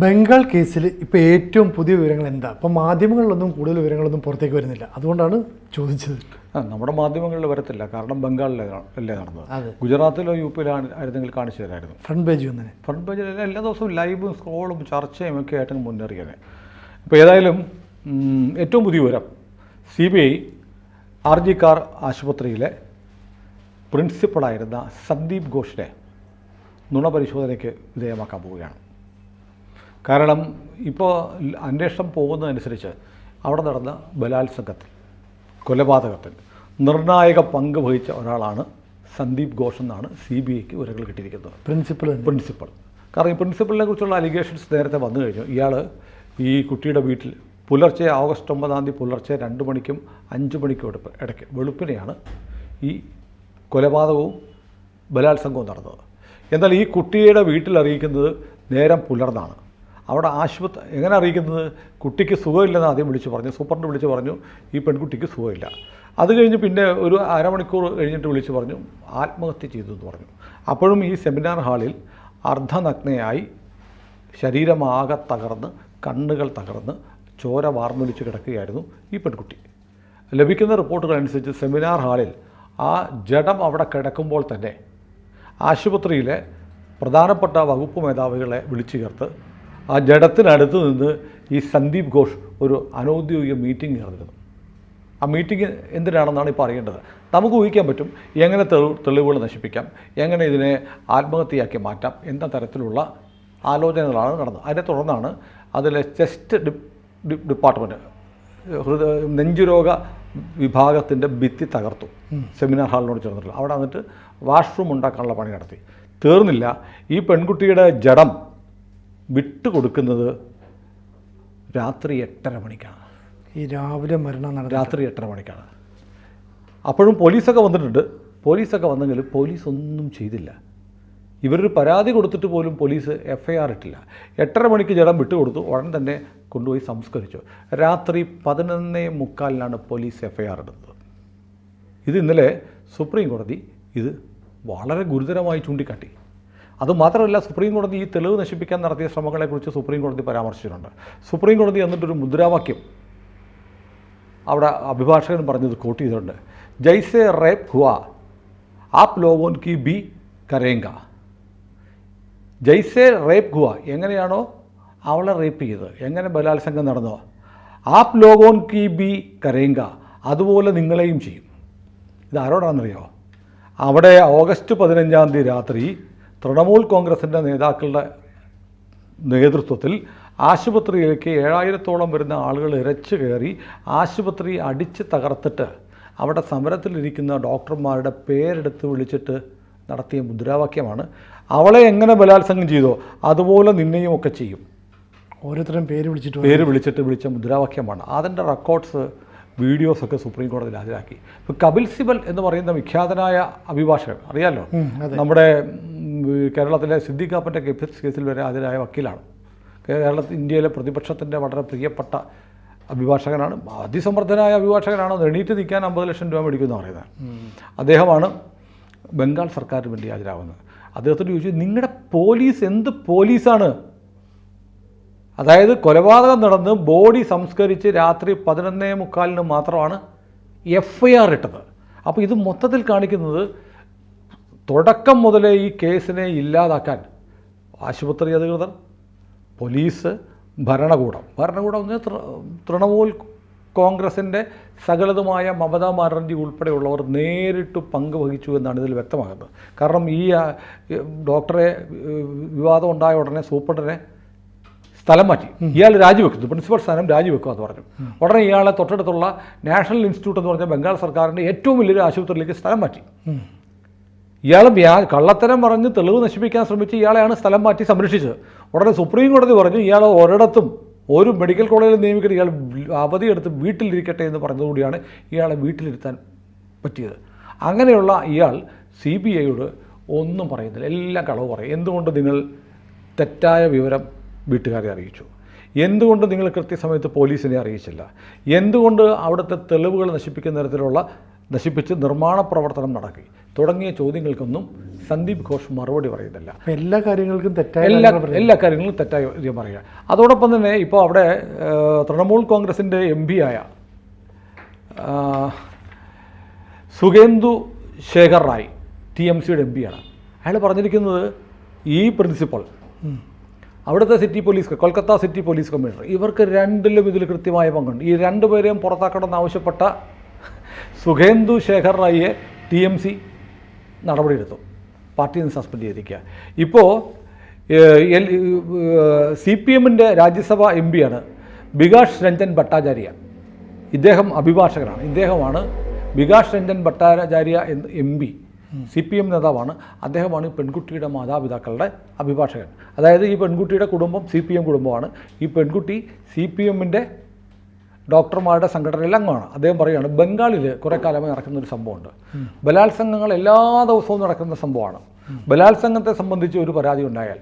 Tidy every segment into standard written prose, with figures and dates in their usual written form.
ബംഗാൾ കേസിൽ ഇപ്പോൾ ഏറ്റവും പുതിയ വിവരങ്ങൾ എന്താ? ഇപ്പം മാധ്യമങ്ങളിലൊന്നും കൂടുതൽ വിവരങ്ങളൊന്നും പുറത്തേക്ക് വരുന്നില്ല, അതുകൊണ്ടാണ് ചോദിച്ചത്. നമ്മുടെ മാധ്യമങ്ങളിൽ വരത്തില്ല, കാരണം ബംഗാളിലല്ലേ നടന്നത്. ഗുജറാത്തിലോ യു പിയിലോ ആയിരുന്നെങ്കിൽ കാണിച്ചു തരായിരുന്നു. ഫ്രണ്ട് പേജ് വന്നേ, ഫ്രണ്ട് പേജിൽ എല്ലാ ദിവസവും ലൈവും സ്ക്രോളും ചർച്ചയും ഒക്കെ ആയിട്ട് മുന്നേറിയത്. ഇപ്പോൾ ഏതായാലും ഏറ്റവും പുതിയ വിവരം, CBI RG കാർ ആശുപത്രിയിലെ പ്രിൻസിപ്പളായിരുന്ന സന്ദീപ് ഘോഷിനെ നുണപരിശോധനയ്ക്ക് വിധേയമാക്കാൻ പോവുകയാണ്. കാരണം ഇപ്പോൾ അന്വേഷണം പോകുന്നതനുസരിച്ച് അവിടെ നടന്ന ബലാത്സംഗത്തിൽ, കൊലപാതകത്തിൽ നിർണായക പങ്ക് വഹിച്ച ഒരാളാണ് സന്ദീപ് ഘോഷ് എന്നാണ് CBIക്ക് വിവരങ്ങൾ കിട്ടിയിരിക്കുന്നത്. പ്രിൻസിപ്പൾ. കാരണം ഈ പ്രിൻസിപ്പളിനെ കുറിച്ചുള്ള അലിഗേഷൻസ് നേരത്തെ വന്നു കഴിഞ്ഞു. ഇയാൾ ഈ കുട്ടിയുടെ വീട്ടിൽ പുലർച്ചെ ഓഗസ്റ്റ് 9 പുലർച്ചെ 2 മണിക്കും 5 മണിക്കും ഇടയ്ക്ക് വെളുപ്പിനെയാണ് ഈ കൊലപാതകവും ബലാത്സംഗവും നടന്നത്. എന്നാൽ ഈ കുട്ടിയുടെ വീട്ടിൽ അറിയിക്കുന്നത് നേരം പുലർന്നാണ്. അവിടെ എങ്ങനെ അറിയിക്കുന്നത്? കുട്ടിക്ക് സുഖമില്ലെന്ന് ആദ്യം വിളിച്ച് പറഞ്ഞു, സൂപ്രണ്ട് വിളിച്ച് പറഞ്ഞു ഈ പെൺകുട്ടിക്ക് സുഖമില്ല. അത് കഴിഞ്ഞ് പിന്നെ ഒരു അരമണിക്കൂർ കഴിഞ്ഞിട്ട് വിളിച്ച് പറഞ്ഞു ആത്മഹത്യ ചെയ്തു എന്ന് പറഞ്ഞു. അപ്പോഴും ഈ സെമിനാർ ഹാളിൽ അർദ്ധനഗ്നയായി ശരീരമാകെ തകർന്ന്, കണ്ണുകൾ തകർന്ന്, ചോര വാർന്നൊലിച്ച് കിടക്കുകയായിരുന്നു ഈ പെൺകുട്ടി. ലഭിക്കുന്ന റിപ്പോർട്ടുകൾ അനുസരിച്ച് സെമിനാർ ഹാളിൽ ആ ജഡം അവിടെ കിടക്കുമ്പോൾ തന്നെ ആശുപത്രിയിലെ പ്രധാനപ്പെട്ട വകുപ്പ് മേധാവികളെ വിളിച്ചു ചേർത്ത് ആ ജഡത്തിനടുത്ത് നിന്ന് ഈ സന്ദീപ് ഘോഷ് ഒരു അനൗദ്യോഗിക മീറ്റിംഗ് നടന്നിരുന്നു. ആ മീറ്റിംഗ് എന്തിനാണെന്നാണ് ഇപ്പോൾ അറിയേണ്ടത്. നമുക്ക് ഊഹിക്കാൻ പറ്റും എങ്ങനെ തെളിവുകൾ നശിപ്പിക്കാം, എങ്ങനെ ഇതിനെ ആത്മഹത്യയാക്കി മാറ്റാം എന്ന തരത്തിലുള്ള ആലോചനകളാണ് നടന്നത്. അതിനെ തുടർന്നാണ് അതിലെ ചെസ്റ്റ് ഡിപ്പാർട്ട്മെൻറ്റ്, നെഞ്ചുരോഗ വിഭാഗത്തിൻ്റെ ഭിത്തി തകർത്തു സെമിനാർ ഹാളിനോട് ചേർന്നിട്ടുള്ള. അവിടെ വന്നിട്ട് വാഷ്റൂം ഉണ്ടാക്കാനുള്ള പണി നടത്തി. തീർന്നില്ല, ഈ പെൺകുട്ടിയുടെ ജഡം വിട്ടുകൊടുക്കുന്നത് രാത്രി 8:30 മണിക്കാണ്. ഈ രാവിലെ മരണം നടന്നത് രാത്രി 8:30 മണിക്കാണ്. അപ്പോഴും പോലീസൊക്കെ വന്നിട്ടുണ്ട്. പോലീസൊക്കെ വന്നെങ്കിലും പോലീസ് ഒന്നും ചെയ്തില്ല. ഇവരൊരു പരാതി കൊടുത്തിട്ട് പോലും പോലീസ് FIR ഇട്ടില്ല. 8:30 മണിക്ക് ജഡം വിട്ടുകൊടുത്തു, ഉടൻ തന്നെ കൊണ്ടുപോയി സംസ്കരിച്ചു. രാത്രി 11:45 പോലീസ് FIR എടുത്തത്. ഇത് ഇന്നലെ സുപ്രീം കോടതി ഇത് വളരെ ഗുരുതരമായി ചൂണ്ടിക്കാട്ടി. അതുമാത്രമല്ല, സുപ്രീം കോടതി ഈ തെളിവ് നശിപ്പിക്കാൻ നടത്തിയ ശ്രമങ്ങളെക്കുറിച്ച് സുപ്രീം കോടതി പരാമർശിച്ചിട്ടുണ്ട്. സുപ്രീം കോടതി എന്നിട്ടൊരു മുദ്രാവാക്യം അവിടെ അഭിഭാഷകൻ പറഞ്ഞത് കോട്ട് ചെയ്തിട്ടുണ്ട്. ജൈസെ റേപ്പ് ഹുവ ആപ് ലോഗോൻ കി ബി കരേങ്ക. ജൈസെ റേപ്പ് ഹുവ, എങ്ങനെയാണോ അവളെ റേപ്പ് ചെയ്തത്, എങ്ങനെ ബലാത്സംഗം നടന്നോ, ആപ് ലോഗോൻ കി ബി കരേങ്ക, അതുപോലെ നിങ്ങളെയും ചെയ്യും. ഇത് ആരോടാണെന്നറിയോ? അവിടെ ഓഗസ്റ്റ് 15 രാത്രി തൃണമൂൽ കോൺഗ്രസിൻ്റെ നേതാക്കളുടെ നേതൃത്വത്തിൽ ആശുപത്രിയിലേക്ക് 7000-ഓളം വരുന്ന ആളുകൾ ഇരച്ചു കയറി ആശുപത്രി അടിച്ച് തകർത്തിട്ട് അവിടെ സമരത്തിലിരിക്കുന്ന ഡോക്ടർമാരുടെ പേരെടുത്ത് വിളിച്ചിട്ട് നടത്തിയ മുദ്രാവാക്യമാണ് അവളെ എങ്ങനെ ബലാത്സംഗം ചെയ്തോ അതുപോലെ നിന്നെയും ഒക്കെ ചെയ്യും. ഓരോരുത്തരും പേര് വിളിച്ചിട്ട് വിളിച്ച മുദ്രാവാക്യമാണ്. അതിൻ്റെ റെക്കോർഡ്സ്, വീഡിയോസൊക്കെ സുപ്രീം കോടതിയിൽ ഹാജരാക്കി. ഇപ്പോൾ കപിൽ സിബൽ എന്ന് പറയുന്ന വിഖ്യാതനായ അഭിഭാഷകൻ അറിയാമല്ലോ, നമ്മുടെ കേരളത്തിലെ സിദ്ദിഖ് കാപ്പൻ്റെ കേസിൽ വരെ ഹാജരായ വക്കീലാണ്. ഇന്ത്യയിലെ പ്രതിപക്ഷത്തിൻ്റെ വളരെ പ്രിയപ്പെട്ട അഭിഭാഷകനാണ്, അതിസമർത്ഥനായ അഭിഭാഷകനാണ്. എണീറ്റ് നിൽക്കാൻ 50 ലക്ഷം രൂപ മേടിക്കുമെന്ന് പറയുന്നത്. അദ്ദേഹമാണ് ബംഗാൾ സർക്കാരിന് വേണ്ടി ഹാജരാകുന്നത്. അദ്ദേഹത്തോട് ചോദിച്ചു, നിങ്ങളുടെ പോലീസ് എന്ത് പോലീസാണ്? അതായത് കൊലപാതകം നടന്ന് ബോഡി സംസ്കരിച്ച് രാത്രി 11:45 മാത്രമാണ് FIR ഇട്ടത്. അപ്പോൾ ഇത് മൊത്തത്തിൽ കാണിക്കുന്നത് തുടക്കം മുതലേ ഈ കേസിനെ ഇല്ലാതാക്കാൻ ആശുപത്രി അധികൃതർ, പോലീസ്, ഭരണകൂടം തൃണമൂൽ കോൺഗ്രസിൻ്റെ സകലതുമായ മമതാ ബാനർജി ഉൾപ്പെടെയുള്ളവർ നേരിട്ട് പങ്ക് വഹിച്ചു എന്നാണ് ഇതിൽ വ്യക്തമാകുന്നത്. കാരണം ഈ ഡോക്ടറെ വിവാദം ഉണ്ടായ ഉടനെ സൂപ്രണ്ടിനെ സ്ഥലം മാറ്റി. ഇയാൾ രാജിവെക്കുന്നു, പ്രിൻസിപ്പൽ സ്ഥാനം രാജിവെക്കുമെന്ന് പറഞ്ഞു. ഉടനെ ഇയാളെ തൊട്ടടുത്തുള്ള നാഷണൽ ഇൻസ്റ്റിറ്റ്യൂട്ട് എന്ന് പറഞ്ഞ ബംഗാൾ സർക്കാരിൻ്റെ ഏറ്റവും വലിയൊരു ആശുപത്രിയിലേക്ക് സ്ഥലം മാറ്റി. ഇയാൾ കള്ളത്തരം പറഞ്ഞ് തെളിവ് നശിപ്പിക്കാൻ ശ്രമിച്ച് ഇയാളെയാണ് സ്ഥലം മാറ്റി സംരക്ഷിച്ചത്. ഉടനെ സുപ്രീം കോടതി പറഞ്ഞു ഇയാൾ ഒരിടത്തും ഒരു മെഡിക്കൽ കോളേജിൽ നിയമിക്കട്ടെ, ഇയാൾ അവധിയെടുത്ത് വീട്ടിലിരിക്കട്ടെ എന്ന് പറഞ്ഞതുകൂടിയാണ് ഇയാളെ വീട്ടിലിരുത്താൻ പറ്റിയത്. അങ്ങനെയുള്ള ഇയാൾ CBIയോട് ഒന്നും പറയുന്നില്ല, എല്ലാം കളവ് പറയും. എന്തുകൊണ്ട് നിങ്ങൾ തെറ്റായ വിവരം വീട്ടുകാരെ അറിയിച്ചു? എന്തുകൊണ്ട് നിങ്ങൾ കൃത്യസമയത്ത് പോലീസിനെ അറിയിച്ചില്ല? എന്തുകൊണ്ട് അവിടുത്തെ തെളിവുകൾ നശിപ്പിക്കുന്ന തരത്തിലുള്ള നശിപ്പിച്ച് നിർമ്മാണ പ്രവർത്തനം നടത്തി തുടങ്ങിയ ചോദ്യങ്ങൾക്കൊന്നും സന്ദീപ് ഘോഷ് മറുപടി പറയുന്നില്ല. എല്ലാ കാര്യങ്ങൾക്കും തെറ്റായ എല്ലാ കാര്യങ്ങളും തെറ്റായി പറയുക. അതോടൊപ്പം തന്നെ ഇപ്പോൾ അവിടെ തൃണമൂൽ കോൺഗ്രസിൻ്റെ MP ആയ സുഖേന്ദു ശേഖർ റായ് TMCയുടെ MP ആണ്. അയാൾ പറഞ്ഞിരിക്കുന്നത് ഈ പ്രിൻസിപ്പൽ അവിടുത്തെ കൊൽക്കത്ത സിറ്റി പോലീസ് കമ്മീഷണർ ഇവർക്ക് രണ്ടിലും ഇതിൽ കൃത്യമായ പങ്കുണ്ട്. ഈ രണ്ടുപേരെയും പുറത്താക്കണമെന്ന് ആവശ്യപ്പെട്ട സുഖേന്ദു ശേഖർ റായിയെ TMC നടപടിയെടുത്തു, പാർട്ടിയിൽ നിന്ന് സസ്പെൻഡ് ചെയ്തിരിക്കുക. ഇപ്പോൾ CPMൻ്റെ രാജ്യസഭാ MP ആണ് ബികാഷ് രഞ്ജൻ ഭട്ടാചാര്യ. ഇദ്ദേഹം അഭിഭാഷകനാണ്. ഇദ്ദേഹമാണ് ബികാഷ് രഞ്ജൻ ഭട്ടാചാര്യ എന്ന MP, CPM നേതാവാണ്. അദ്ദേഹമാണ് ഈ പെൺകുട്ടിയുടെ മാതാപിതാക്കളുടെ അഭിഭാഷകൻ. അതായത് ഈ പെൺകുട്ടിയുടെ കുടുംബം CPM കുടുംബമാണ്. ഈ പെൺകുട്ടി CPMൻ്റെ ഡോക്ടർമാരുടെ സംഘടനയിൽ അംഗമാണ്. അദ്ദേഹം പറയുകയാണ് ബംഗാളിൽ കുറേ കാലമായി നടക്കുന്നൊരു സംഭവമുണ്ട്. ബലാത്സംഗങ്ങൾ എല്ലാ ദിവസവും നടക്കുന്ന സംഭവമാണ്. ബലാത്സംഗത്തെ സംബന്ധിച്ച് ഒരു പരാതി ഉണ്ടായാൽ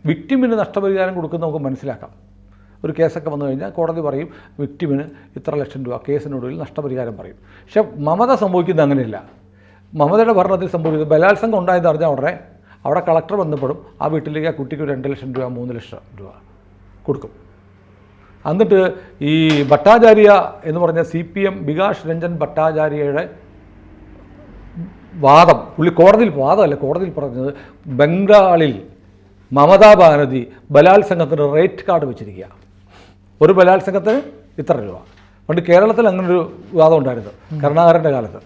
വിക്ടിമിന് നഷ്ടപരിഹാരം കൊടുക്കുന്നത് നമുക്ക് മനസ്സിലാക്കാം. ഒരു കേസൊക്കെ വന്നു കഴിഞ്ഞാൽ കോടതി പറയും വിക്ടിമിന് ഇത്ര ലക്ഷം രൂപ, കേസിനൊടുവിൽ നഷ്ടപരിഹാരം പറയും. പക്ഷേ മമത സംഭവിക്കുന്നത് അങ്ങനെയല്ല. മമതയുടെ ഭരണത്തിൽ സംഭവിക്കുന്നത് ബലാത്സംഗം ഉണ്ടായെന്ന് അറിഞ്ഞാൽ ഉടനെ അവിടെ കളക്ടർ ബന്ധപ്പെടും. ആ വീട്ടിലേക്ക് ആ കുട്ടിക്ക് 2 ലക്ഷം രൂപ 3 ലക്ഷം രൂപ കൊടുക്കും. എന്നിട്ട് ഈ ഭട്ടാചാര്യ എന്ന് പറഞ്ഞ CPM ബികാഷ് രഞ്ജൻ ഭട്ടാചാര്യയുടെ വാദം, പുള്ളി കോടതിയിൽ പറഞ്ഞത് ബംഗാളിൽ മമതാ ബാനർജി ബലാത്സംഗത്തിന് റേറ്റ് കാർഡ് വെച്ചിരിക്കുക. ഒരു ബലാത്സംഗത്തിന് ഇത്ര രൂപ. പണ്ട് കേരളത്തിൽ അങ്ങനൊരു വിവാദം ഉണ്ടായിരുന്നു. കരുണാകരൻ്റെ കാലത്ത്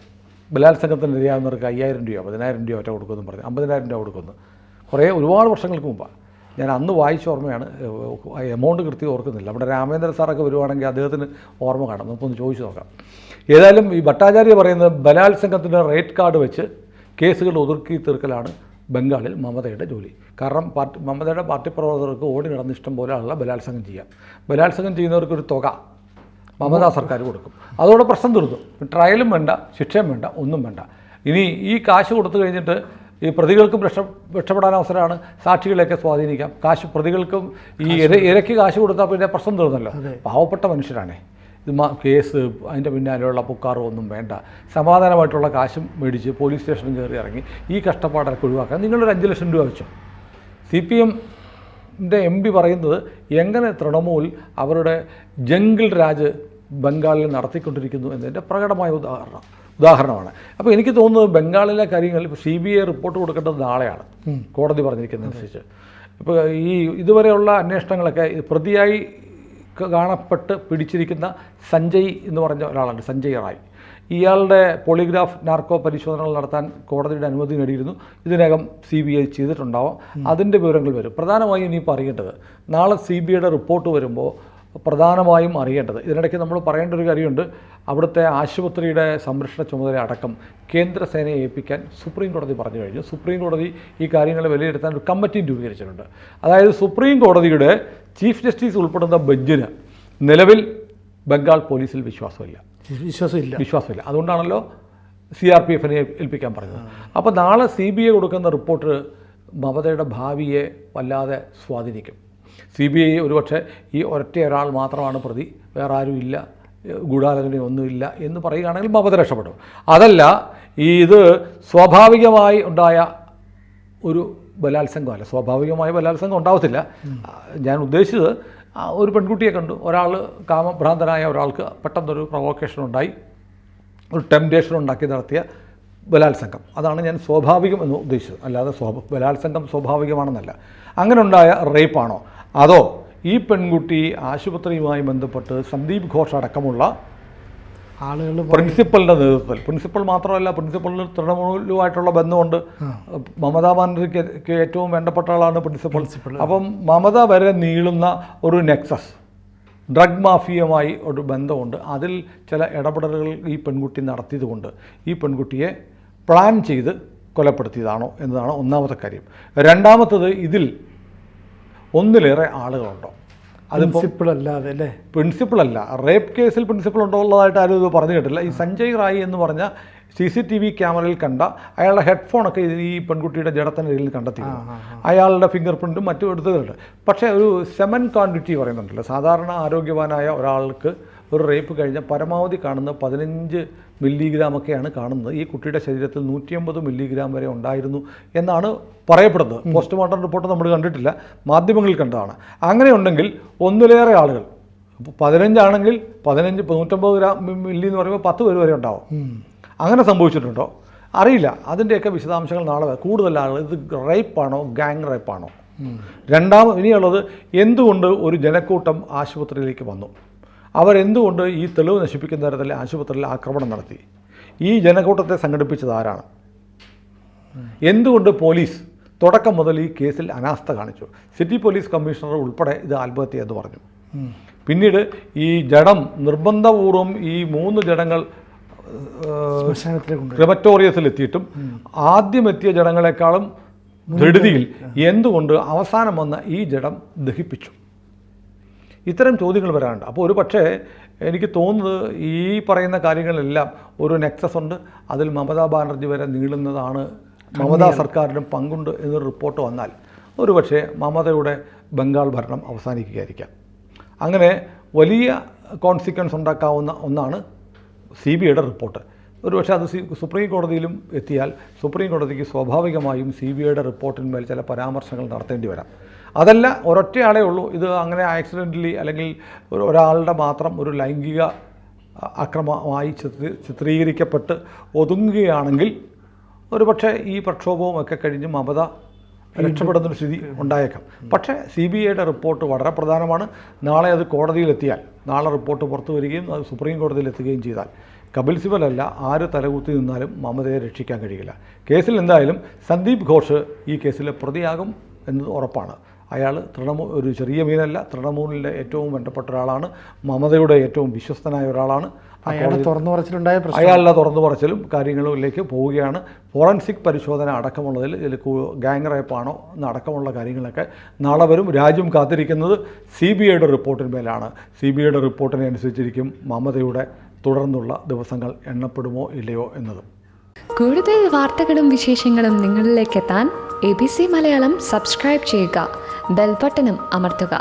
ബലാത്സംഗത്തിന് ഇരയാവുന്നവർക്ക് 5000 രൂപ 10000 രൂപ ഒറ്റ കൊടുക്കുമെന്ന് പറഞ്ഞു, 50000 രൂപ കൊടുക്കുന്നു. ഒരുപാട് വർഷങ്ങൾക്ക് മുമ്പാണ്. ഞാൻ അന്ന് വായിച്ച ഓർമ്മയാണ്, എമൗണ്ട് കൃത്യം ഓർക്കുന്നില്ല. അവിടെ രാമേന്ദ്ര സാറൊക്കെ വരുവാണെങ്കിൽ അദ്ദേഹത്തിന് ഓർമ്മ കാണും, നമുക്കൊന്ന് ചോദിച്ചു നോക്കാം. ഏതായാലും ഈ ഭട്ടാചാര്യ പറയുന്നത് ബലാത്സംഗത്തിൻ്റെ റേറ്റ് കാർഡ് വെച്ച് കേസുകൾ ഒതുക്കി തീർക്കലാണ് ബംഗാളിൽ മമതയുടെ ജോലി. കാരണം മമതയുടെ പാർട്ടി പ്രവർത്തകർക്ക് ഓടി നടന്ന് ഇഷ്ടം പോലെ ആളുള്ള ബലാത്സംഗം ചെയ്യാം. ബലാത്സംഗം ചെയ്യുന്നവർക്കൊരു തുക മമതാ സർക്കാർ കൊടുക്കും. അതോടെ പ്രശ്നം തീർന്നു. ട്രയലും വേണ്ട, ശിക്ഷയും വേണ്ട, ഒന്നും വേണ്ട. ഇനി ഈ കാശ് കൊടുത്തു കഴിഞ്ഞിട്ട് ഈ പ്രതികൾക്കും രക്ഷപ്പെടാൻ അവസരമാണ്, സാക്ഷികളെയൊക്കെ സ്വാധീനിക്കാം. പ്രതികൾക്കും ഈ ഇരയ്ക്ക് കാശ് കൊടുത്താൽ പിന്നെ പ്രശ്നം തീർന്നല്ലോ. പാവപ്പെട്ട മനുഷ്യരാണേ. ഇത് കേസ് അതിൻ്റെ പിന്നാലെയുള്ള പുക്കാറും ഒന്നും വേണ്ട. സമാധാനമായിട്ടുള്ള കാശും മേടിച്ച് പോലീസ് സ്റ്റേഷനിൽ കയറി ഇറങ്ങി ഈ കഷ്ടപ്പാടൊക്കെ ഒഴിവാക്കാൻ നിങ്ങളൊരു 5 ലക്ഷം രൂപ വെച്ചോ. CPMൻ്റെ MP പറയുന്നത് എങ്ങനെ തൃണമൂൽ അവരുടെ ജംഗിൾ രാജ് ബംഗാളിൽ നടത്തിക്കൊണ്ടിരിക്കുന്നു എന്നതിൻ്റെ പ്രകടമായ ഉദാഹരണമാണ്. അപ്പോൾ എനിക്ക് തോന്നുന്നത് ബംഗാളിലെ കാര്യങ്ങൾ ഇപ്പോൾ CBI റിപ്പോർട്ട് കൊടുക്കേണ്ടത് നാളെയാണ്, കോടതി പറഞ്ഞിരിക്കുന്നതനുസരിച്ച്. ഇപ്പോൾ ഈ ഇതുവരെയുള്ള അന്വേഷണങ്ങളൊക്കെ പ്രതിയായി കാണപ്പെട്ട് പിടിച്ചിരിക്കുന്ന സഞ്ജയ് എന്ന് പറഞ്ഞ ഒരാളുണ്ട്, സഞ്ജയ് റായ്. ഇയാളുടെ പോളിഗ്രാഫ് നാർക്കോ പരിശോധനകൾ നടത്താൻ കോടതിയുടെ അനുമതി നേടിയിരുന്നു. ഇതിനകം CBI ചെയ്തിട്ടുണ്ടാവും. അതിൻ്റെ വിവരങ്ങൾ വരും. പ്രധാനമായും ഇനിയിപ്പോൾ അറിയേണ്ടത് നാളെ CBIയുടെ റിപ്പോർട്ട് വരുമ്പോൾ പ്രധാനമായും അറിയേണ്ടത്, ഇതിനിടയ്ക്ക് നമ്മൾ പറയേണ്ട ഒരു കാര്യമുണ്ട്. അവിടുത്തെ ആശുപത്രിയുടെ സംരക്ഷണ ചുമതല അടക്കം കേന്ദ്രസേനയെ ഏൽപ്പിക്കാൻ സുപ്രീം കോടതി പറഞ്ഞു കഴിഞ്ഞു. സുപ്രീം കോടതി ഈ കാര്യങ്ങൾ വിലയിരുത്താൻ ഒരു കമ്മിറ്റി രൂപീകരിച്ചിട്ടുണ്ട്. അതായത് സുപ്രീം കോടതിയുടെ ചീഫ് ജസ്റ്റിസ് ഉൾപ്പെടുന്ന ബെഞ്ചിന് നിലവിൽ ബംഗാൾ പോലീസിൽ വിശ്വാസമില്ല. അതുകൊണ്ടാണല്ലോ CRPFനെ ഏൽപ്പിക്കാൻ പറഞ്ഞത്. അപ്പോൾ നാളെ CBI കൊടുക്കുന്ന റിപ്പോർട്ട് മമതയുടെ ഭാവിയെ വല്ലാതെ സ്വാധീനിക്കും. CBI ഒരുപക്ഷെ ഈ ഒരാൾ മാത്രമാണ് പ്രതി, വേറെ ആരും ഇല്ല, ഗൂഢാലോചനയൊന്നുമില്ല എന്ന് പറയുകയാണെങ്കിൽ മമത രക്ഷപ്പെടും. അതല്ല, ഇത് സ്വാഭാവികമായി ഉണ്ടായ ഒരു ബലാത്സംഗമല്ല. സ്വാഭാവികമായ ബലാത്സംഗം ഉണ്ടാവത്തില്ല. ഞാൻ ഉദ്ദേശിച്ചത് ഒരു പെൺകുട്ടിയെ കണ്ടു, ഒരാൾ കാമഭ്രാന്തനായ ഒരാൾക്ക് പെട്ടെന്നൊരു പ്രൊവോക്കേഷൻ ഉണ്ടായി, ഒരു ടെംപ്റ്റേഷൻ ഉണ്ടാക്കി നടത്തിയ ബലാത്സംഗം. അതാണ് ഞാൻ സ്വാഭാവികം എന്ന് ഉദ്ദേശിച്ചത്. അല്ലാതെ ബലാത്സംഗം സ്വാഭാവികമാണെന്നല്ല. അങ്ങനെ ഉണ്ടായ റേപ്പാണോ, അതോ ഈ പെൺകുട്ടി ആശുപത്രിയുമായി ബന്ധപ്പെട്ട് സന്ദീപ് ഘോഷ് അടക്കമുള്ള ആളുകൾ പ്രിൻസിപ്പലിൻ്റെ നേതൃത്വത്തിൽ, പ്രിൻസിപ്പൽ മാത്രമല്ല, പ്രിൻസിപ്പലിന് തൃണമൂലുമായിട്ടുള്ള ബന്ധമുണ്ട്. മമതാ ബാനർജിക്ക് ഏറ്റവും വേണ്ടപ്പെട്ട ആളാണ് പ്രിൻസിപ്പൽ. അപ്പം മമത വരെ നീളുന്ന ഒരു നെക്സസ്, ഡ്രഗ് മാഫിയയുമായി ഒരു ബന്ധമുണ്ട്. അതിൽ ചില ഇടപെടലുകൾ ഈ പെൺകുട്ടി നടത്തിയതുകൊണ്ട് ഈ പെൺകുട്ടിയെ പ്ലാൻ ചെയ്ത് കൊലപ്പെടുത്തിയതാണോ എന്നതാണ് ഒന്നാമത്തെ കാര്യം. രണ്ടാമത്തത്, ഇതിൽ ഒന്നിലേറെ ആളുകളുണ്ടോ? പ്രിൻസിപ്പളല്ല, റേപ്പ് കേസിൽ പ്രിൻസിപ്പൾ ഉണ്ടോ ഉള്ളതായിട്ട് ആരും ഇത് പറഞ്ഞു കേട്ടില്ല. ഈ സഞ്ജയ് റായ് എന്ന് പറഞ്ഞ CCTV ക്യാമറയിൽ കണ്ട അയാളുടെ ഹെഡ്ഫോണൊക്കെ ഈ പെൺകുട്ടിയുടെ ജഡത്തിനിടയിൽ കണ്ടെത്തിയിരുന്നു. അയാളുടെ ഫിംഗർ പ്രിൻറ്റും മറ്റും എടുത്തിട്ടുണ്ട്. പക്ഷേ ഒരു സെമൻ ക്വാണ്ടിറ്റി പറയുന്നുണ്ടല്ലോ, സാധാരണ ആരോഗ്യവാനായ ഒരാൾക്ക് ഒരു റേപ്പ് കഴിഞ്ഞാൽ പരമാവധി കാണുന്നത് 15 മില്ലിഗ്രാമൊക്കെയാണ് കാണുന്നത്. ഈ കുട്ടിയുടെ ശരീരത്തിൽ 150 മില്ലിഗ്രാം വരെ ഉണ്ടായിരുന്നു എന്നാണ് പറയപ്പെടുന്നത്. പോസ്റ്റ്മോർട്ടം റിപ്പോർട്ട് നമ്മൾ കണ്ടിട്ടില്ല, മാധ്യമങ്ങളിൽ കണ്ടതാണ്. അങ്ങനെയുണ്ടെങ്കിൽ ഒന്നിലേറെ ആളുകൾ, 15 ആണെങ്കിൽ 150 ഗ്രാം മില്ലി എന്ന് പറയുമ്പോൾ 10 പേര് വരെ ഉണ്ടാവും. അങ്ങനെ സംഭവിച്ചിട്ടുണ്ടോ അറിയില്ല. അതിൻ്റെയൊക്കെ വിശദാംശങ്ങൾ നാളെ കൂടുതൽ ആളുകൾ ഇത് റേപ്പാണോ ഗാങ് റേപ്പാണോ. ഇനിയുള്ളത് എന്തുകൊണ്ട് ഒരു ജനക്കൂട്ടം ആശുപത്രിയിലേക്ക് വന്നു, അവരെന്തുകൊണ്ട് ഈ തെളിവ് നശിപ്പിക്കുന്ന തരത്തിൽ ആശുപത്രിയിൽ ആക്രമണം നടത്തി, ഈ ജനക്കൂട്ടത്തെ സംഘടിപ്പിച്ചത് ആരാണ്, എന്തുകൊണ്ട് പോലീസ് തുടക്കം മുതൽ ഈ കേസിൽ അനാസ്ഥ കാണിച്ചു. സിറ്റി പോലീസ് കമ്മീഷണർ ഉൾപ്പെടെ ഇത് ആത്മഹത്യ എന്ന് പറഞ്ഞു. പിന്നീട് ഈ ജഡം നിർബന്ധപൂർവ്വം ഈ 3 ജഡങ്ങൾ ക്രിമറ്റോറിയത്തിൽ എത്തിയിട്ടും ആദ്യം എത്തിയ ജഡങ്ങളെക്കാളും ധൃതിയിൽ എന്തുകൊണ്ട് അവസാനം വന്ന ഈ ജഡം ദഹിപ്പിച്ചു. ഇത്തരം ചോദ്യങ്ങൾ വരാനുണ്ട്. അപ്പോൾ ഒരു പക്ഷേ എനിക്ക് തോന്നുന്നത് ഈ പറയുന്ന കാര്യങ്ങളെല്ലാം ഒരു നെക്സസ് ഉണ്ട്, അതിൽ മമതാ ബാനർജി വരെ നീളുന്നതാണ്, മമതാ സർക്കാരിനും പങ്കുണ്ട് എന്നൊരു റിപ്പോർട്ട് വന്നാൽ ഒരു പക്ഷേ മമതയുടെ ബംഗാൾ ഭരണം അവസാനിക്കുകയായിരിക്കാം. അങ്ങനെ വലിയ കോൺസിക്വൻസ് ഉണ്ടാക്കാവുന്ന ഒന്നാണ് CBIയുടെ റിപ്പോർട്ട്. ഒരുപക്ഷെ അത് സുപ്രീം കോടതിയിലും എത്തിയാൽ സുപ്രീം കോടതിക്ക് സ്വാഭാവികമായും CBIയുടെ റിപ്പോർട്ടിന്മേൽ ചില പരാമർശങ്ങൾ നടത്തേണ്ടി വരാം. അതല്ല, ഒരൊറ്റയാളേ ഉള്ളൂ ഇത് അങ്ങനെ ആക്സിഡൻ്റലി അല്ലെങ്കിൽ ഒരാളുടെ മാത്രം ഒരു ലൈംഗിക അക്രമമായി ചിത്രീകരിക്കപ്പെട്ട് ഒതുങ്ങുകയാണെങ്കിൽ ഒരുപക്ഷെ ഈ പ്രക്ഷോഭവും ഒക്കെ കഴിഞ്ഞ് മമത രക്ഷപ്പെടുന്നൊരു സ്ഥിതി ഉണ്ടായേക്കാം. പക്ഷേ CBIയുടെ റിപ്പോർട്ട് വളരെ പ്രധാനമാണ്. നാളെ അത് കോടതിയിലെത്തിയാൽ, നാളെ റിപ്പോർട്ട് പുറത്തു വരികയും അത് സുപ്രീം കോടതിയിലെത്തുകയും ചെയ്താൽ കപിൽ സിബലല്ല ആര് തലകുത്തി നിന്നാലും മമതയെ രക്ഷിക്കാൻ കഴിയില്ല. കേസിൽ എന്തായാലും സന്ദീപ് ഘോഷ് ഈ കേസിലെ പ്രതിയാകും എന്നത് ഉറപ്പാണ്. അയാൾ ഒരു ചെറിയ മീനല്ല, തൃണമൂലിൻ്റെ ഏറ്റവും ബന്ധപ്പെട്ട ഒരാളാണ്, മമതയുടെ ഏറ്റവും വിശ്വസ്തനായ ഒരാളാണ്. അയാളുടെ തുറന്നു പറച്ചിലും കാര്യങ്ങളിലേക്ക് പോവുകയാണ്. ഫോറൻസിക് പരിശോധന അടക്കമുള്ളതിൽ ഇതിൽ ഗാങ് റേപ്പാണോ എന്നടക്കമുള്ള കാര്യങ്ങളൊക്കെ നാളെ വരും. രാജ്യം കാത്തിരിക്കുന്നത് CBIയുടെ റിപ്പോർട്ടിന്മേലാണ്. CBIയുടെ റിപ്പോർട്ടിനെ അനുസരിച്ചിരിക്കും മമതയുടെ തുടർന്നുള്ള ദിവസങ്ങൾ എണ്ണപ്പെടുമോ ഇല്ലയോ എന്നതും. കൂടുതൽ വാർത്തകളും വിശേഷങ്ങളും നിങ്ങളിലേക്ക് എത്താൻ ABC മലയാളം സബ്സ്ക്രൈബ് ചെയ്യുക, ബെൽ ബട്ടണും അമർത്തുക.